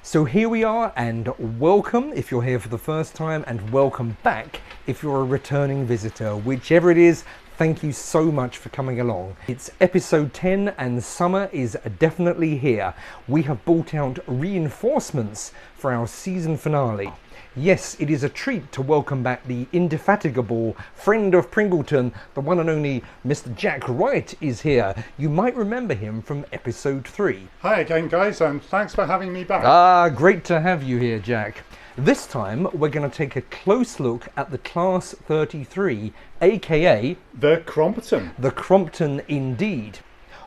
So here we are, and welcome if you're here for the first time, and welcome back if you're a returning visitor. Whichever it is, thank you so much for coming along. It's episode 10 and summer is definitely here. We have brought out reinforcements for our season finale. Yes, it is a treat to welcome back the indefatigable friend of Pringleton, the one and only Mr. Jack Wright is here. You might remember him from episode 3. Hi again, guys, and thanks for having me back. Great to have you here, Jack. This time we're going to take a close look at the Class 33, aka The Crompton. The Crompton indeed.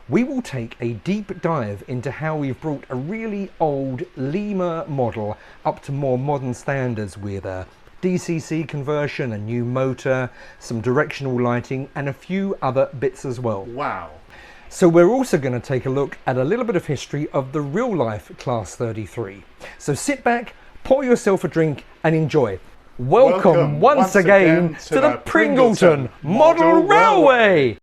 We will take a deep dive into how we've brought a really old Lima model up to more modern standards with a DCC conversion, a new motor, some directional lighting and a few other bits as well. Wow. So we're also going to take a look at a little bit of history of the real life Class 33. So sit back, pour yourself a drink and enjoy. Welcome once again to the Pringleton Model Railway.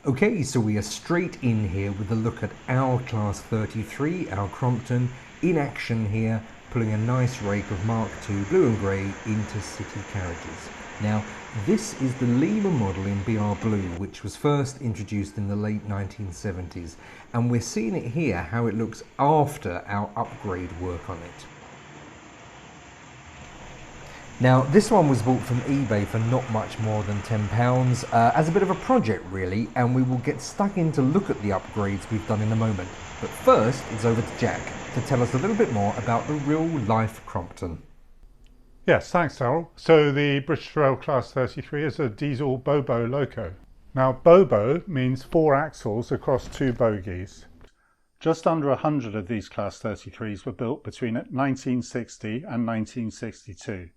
Okay, so we are straight in here with a look at our Class 33, our Crompton, in action here, pulling a nice rake of Mark II blue and grey into city carriages. Now, this is the Lima model in BR Blue, which was first introduced in the late 1970s, and we're seeing it here, how it looks after our upgrade work on it. Now, this one was bought from eBay for not much more than £10 as a bit of a project really, and we will get stuck in to look at the upgrades we've done in a moment. But first, it's over to Jack to tell us a little bit more about the real life Crompton. Yes, thanks, Daryl. So the British Rail Class 33 is a diesel Bobo loco. Now, Bobo means 4 axles across 2 bogies. Just under 100 of these Class 33s were built between 1960 and 1962.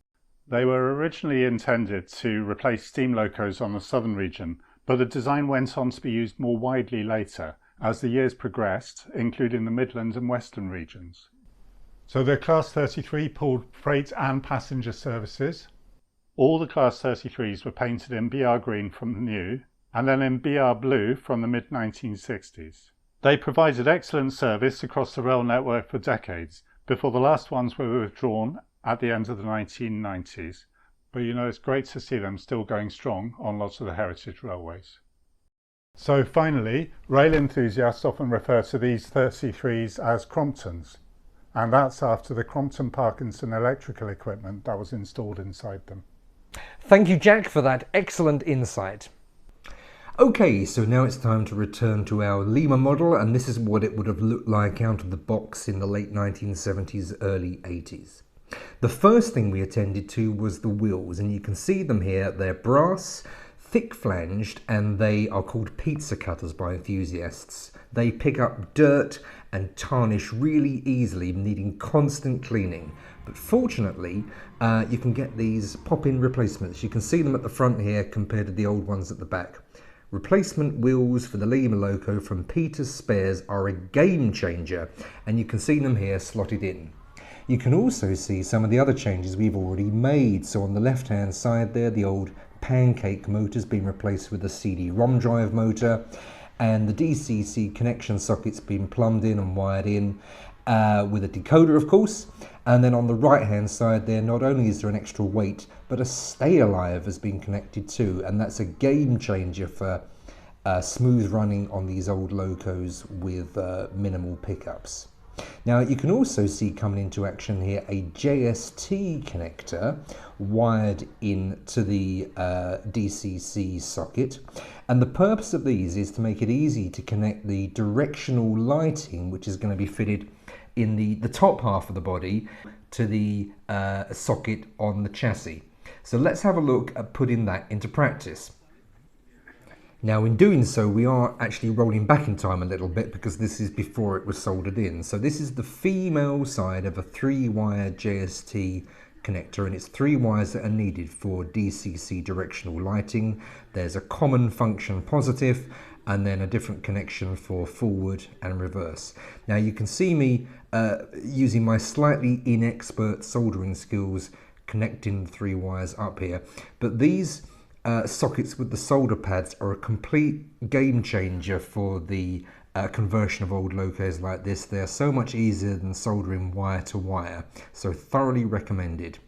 They were originally intended to replace steam locos on the southern region, but the design went on to be used more widely later as the years progressed, including the Midlands and Western regions. So the Class 33 pulled freight and passenger services. All the Class 33s were painted in BR green from the new, and then in BR blue from the mid-1960s. They provided excellent service across the rail network for decades, before the last ones were withdrawn at the end of the 1990s, but you know, it's great to see them still going strong on lots of the heritage railways. So finally, rail enthusiasts often refer to these 33s as Cromptons, and that's after the Crompton Parkinson electrical equipment that was installed inside them. Thank you, Jack, for that excellent insight. Okay, so now it's time to return to our Lima model, and this is what it would have looked like out of the box in the late 1970s, early 80s. The first thing we attended to was the wheels, and you can see them here. They're brass, thick flanged, and they are called pizza cutters by enthusiasts. They pick up dirt and tarnish really easily, needing constant cleaning. But fortunately, you can get these pop-in replacements. You can see them at the front here compared to the old ones at the back. Replacement wheels for the Lima loco from Peter's Spares are a game changer, and you can see them here slotted in. You can also see some of the other changes we've already made. So on the left hand side there, the old pancake motor's been replaced with a CD-ROM drive motor, and the DCC connection socket's been plumbed in and wired in with a decoder, of course. And then on the right hand side there, not only is there an extra weight, but a stay alive has been connected too, and that's a game changer for smooth running on these old locos with minimal pickups. Now you can also see coming into action here a JST connector wired into the DCC socket, and the purpose of these is to make it easy to connect the directional lighting, which is going to be fitted in the top half of the body, to the socket on the chassis. So let's have a look at putting that into practice. Now in doing so, we are actually rolling back in time a little bit because this is before it was soldered in. So this is the female side of a 3-wire JST connector, and it's 3 wires that are needed for DCC directional lighting. There's a common function positive and then a different connection for forward and reverse. Now you can see me using my slightly inexpert soldering skills connecting the 3 wires up here, but these sockets with the solder pads are a complete game changer for the conversion of old locos like this. They're so much easier than soldering wire to wire, so thoroughly recommended.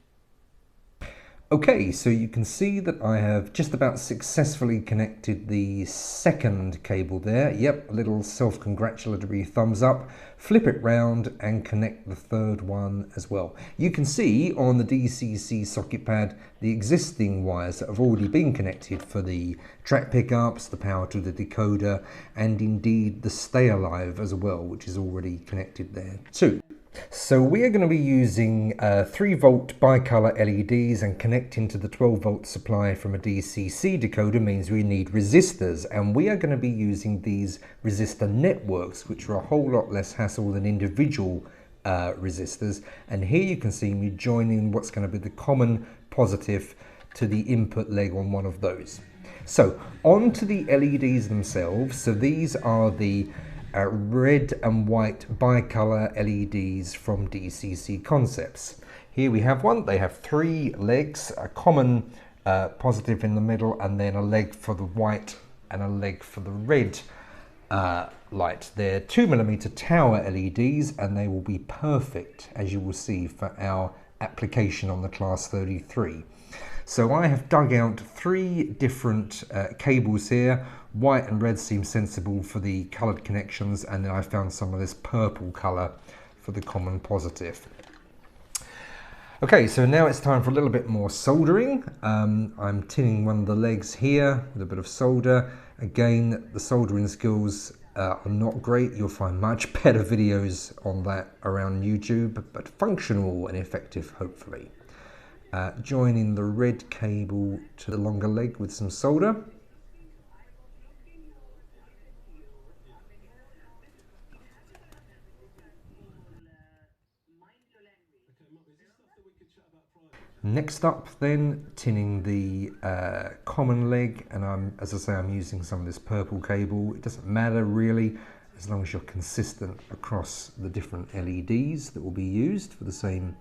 Okay, so you can see that I have just about successfully connected the second cable there. Yep, a little self-congratulatory thumbs up. Flip it round and connect the third one as well. You can see on the DCC socket pad the existing wires that have already been connected for the track pickups, the power to the decoder, and indeed the stay alive as well, which is already connected there too. So we are going to be using 3-volt bicolor LEDs, and connecting to the 12-volt supply from a DCC decoder means we need resistors, and we are going to be using these resistor networks, which are a whole lot less hassle than individual resistors. And here you can see me joining what's going to be the common positive to the input leg on one of those. So on to the LEDs themselves. So these are the red and white bicolor LEDs from DCC Concepts. Here we have one. They have 3 legs, a common positive in the middle, and then a leg for the white and a leg for the red light. They're 2mm tower LEDs, and they will be perfect, as you will see, for our application on the Class 33. So I have dug out 3 different cables here. White and red seem sensible for the coloured connections, and then I found some of this purple colour for the common positive. Okay, so now it's time for a little bit more soldering. I'm tinning one of the legs here with a bit of solder. Again, the soldering skills are not great. You'll find much better videos on that around YouTube, but functional and effective, hopefully. Joining the red cable to the longer leg with some solder. Next up then, tinning the common leg, and as I say, I'm using some of this purple cable. It doesn't matter really, as long as you're consistent across the different LEDs that will be used for the same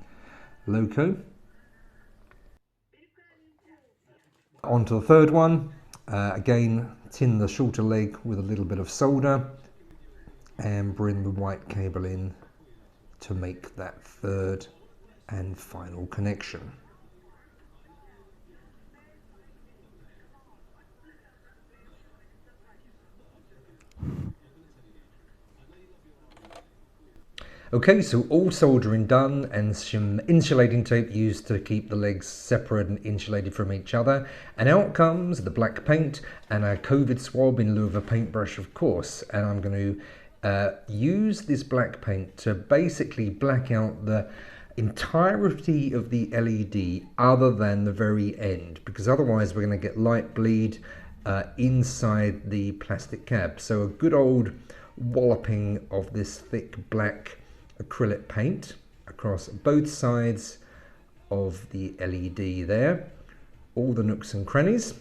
loco. On to the third one. Again, tin the shorter leg with a little bit of solder and bring the white cable in to make that third and final connection. Okay, so all soldering done and some insulating tape used to keep the legs separate and insulated from each other. And out comes the black paint and a COVID swab in lieu of a paintbrush, of course. And I'm going to use this black paint to basically black out the entirety of the LED other than the very end, because otherwise we're going to get light bleed inside the plastic cab. So a good old walloping of this thick black acrylic paint across both sides of the LED there, all the nooks and crannies,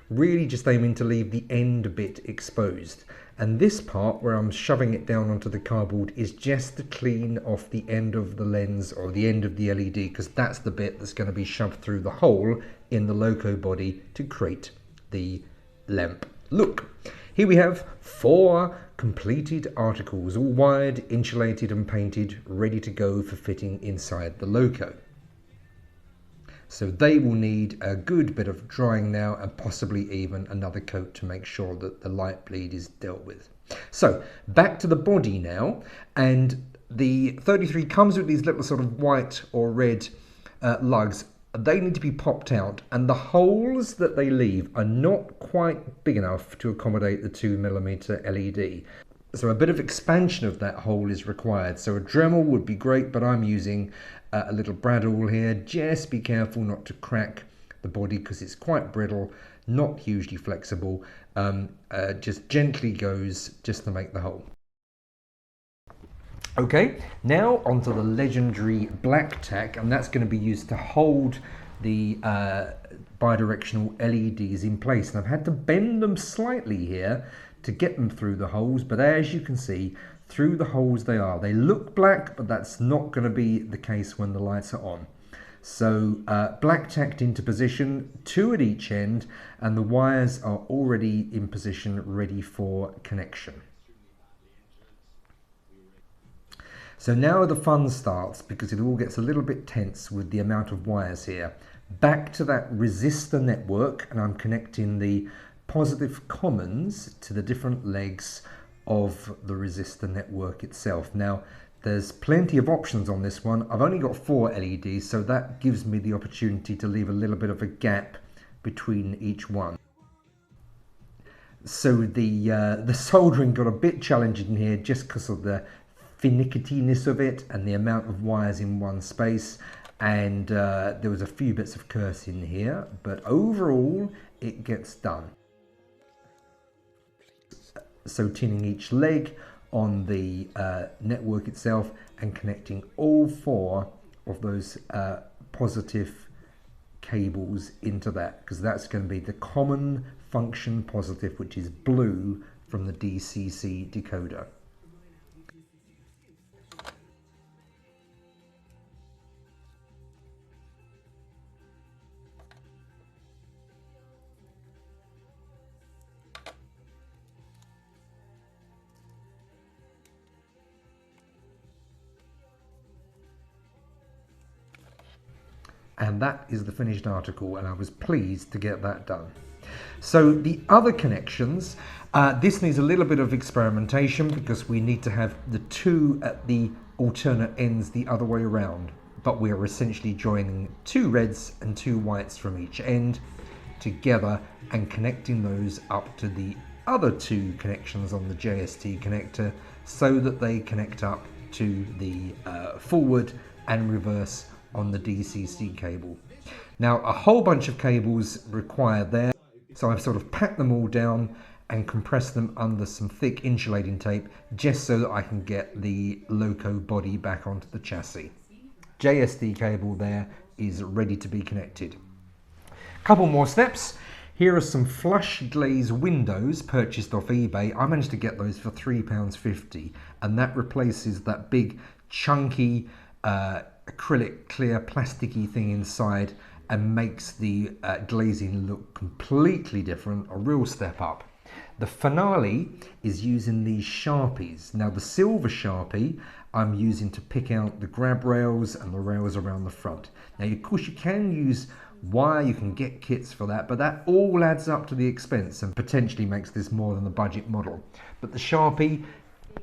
really just aiming to leave the end bit exposed. And this part where I'm shoving it down onto the cardboard is just to clean off the end of the lens or the end of the LED, because that's the bit that's going to be shoved through the hole in the loco body to create the lamp look. Here we have 4 completed articles, all wired, insulated and painted, ready to go for fitting inside the loco. So they will need a good bit of drying now, and possibly even another coat to make sure that the light bleed is dealt with. So back to the body now, and the 33 comes with these little sort of white or red lugs. They need to be popped out, and the holes that they leave are not quite big enough to accommodate the 2mm LED. So a bit of expansion of that hole is required. So a Dremel would be great, but I'm using a little brad awl here. Just be careful not to crack the body because it's quite brittle, not hugely flexible. Just gently goes just to make the hole. Okay, now onto the legendary black tack, and that's going to be used to hold the bidirectional LEDs in place. And I've had to bend them slightly here to get them through the holes, but as you can see, through the holes they are. They look black, but that's not going to be the case when the lights are on. So black tacked into position, 2 at each end, and the wires are already in position ready for connection. So now the fun starts, because it all gets a little bit tense with the amount of wires here. Back to that resistor network, and I'm connecting the positive commons to the different legs of the resistor network itself. Now there's plenty of options on this one. I've only got 4 LEDs, so that gives me the opportunity to leave a little bit of a gap between each one. So the soldering got a bit challenging here just because of the finickiness of it and the amount of wires in one space, and there was a few bits of cursing here, but overall it gets done. So tinning each leg on the network itself and connecting all 4 of those positive cables into that, because that's going to be the common function positive, which is blue from the DCC decoder. And that is the finished article, and I was pleased to get that done. So the other connections, this needs a little bit of experimentation because we need to have the 2 at the alternate ends the other way around, but we are essentially joining 2 reds and 2 whites from each end together and connecting those up to the other 2 connections on the JST connector so that they connect up to the forward and reverse on the DCC cable. Now a whole bunch of cables required there, so I've sort of packed them all down and compressed them under some thick insulating tape just so that I can get the loco body back onto the chassis. JST cable there is ready to be connected. Couple more steps. Here are some flush glaze windows purchased off eBay. I managed to get those for £3.50, and that replaces that big chunky acrylic clear plasticky thing inside and makes the glazing look completely different, a real step up. The finale is using these Sharpies. Now the silver Sharpie I'm using to pick out the grab rails and the rails around the front. Now of course you can use wire, you can get kits for that, but that all adds up to the expense and potentially makes this more than a budget model. But the Sharpie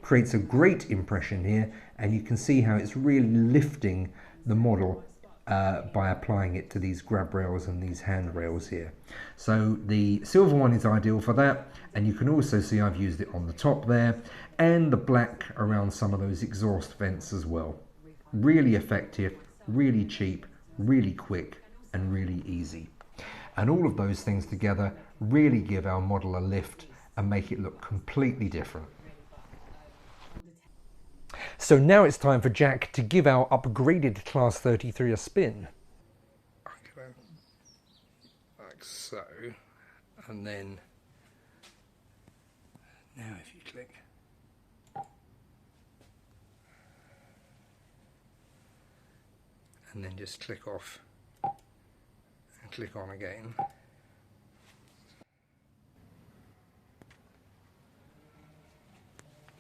creates a great impression here, and you can see how it's really lifting the model by applying it to these grab rails and these handrails here. So the silver one is ideal for that, and you can also see I've used it on the top there and the black around some of those exhaust vents as well. Really effective, really cheap, really quick and really easy. And all of those things together really give our model a lift and make it look completely different. So now it's time for Jack to give our upgraded Class 33 a spin. Like so, and then now if you click, and then just click off and click on again.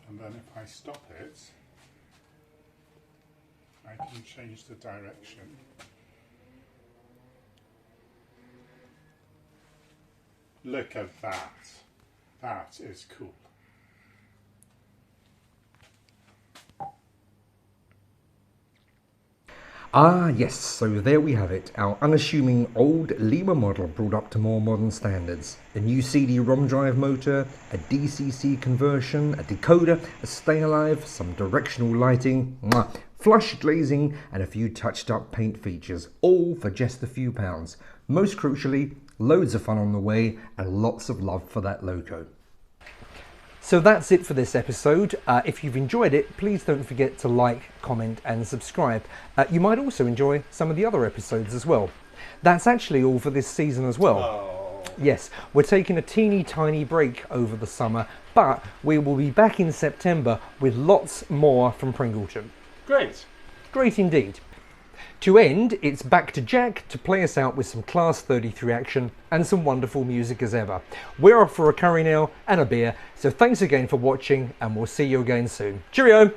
And then if I stop it, I can change the direction. Look at that. That is cool. Ah yes, so there we have it, our unassuming old Lima model brought up to more modern standards. A new CD-ROM drive motor, a DCC conversion, a decoder, a stay alive, some directional lighting, flush glazing and a few touched up paint features, all for just a few pounds. Most crucially, loads of fun on the way and lots of love for that loco. So that's it for this episode. If you've enjoyed it, please don't forget to like, comment and subscribe. You might also enjoy some of the other episodes as well. That's actually all for this season as well. Oh. Yes, we're taking a teeny tiny break over the summer, but we will be back in September with lots more from Pringleton. Great. Great indeed. To end, it's back to Jack to play us out with some Class 33 action and some wonderful music as ever. We're off for a curry now and a beer, so thanks again for watching and we'll see you again soon. Cheerio!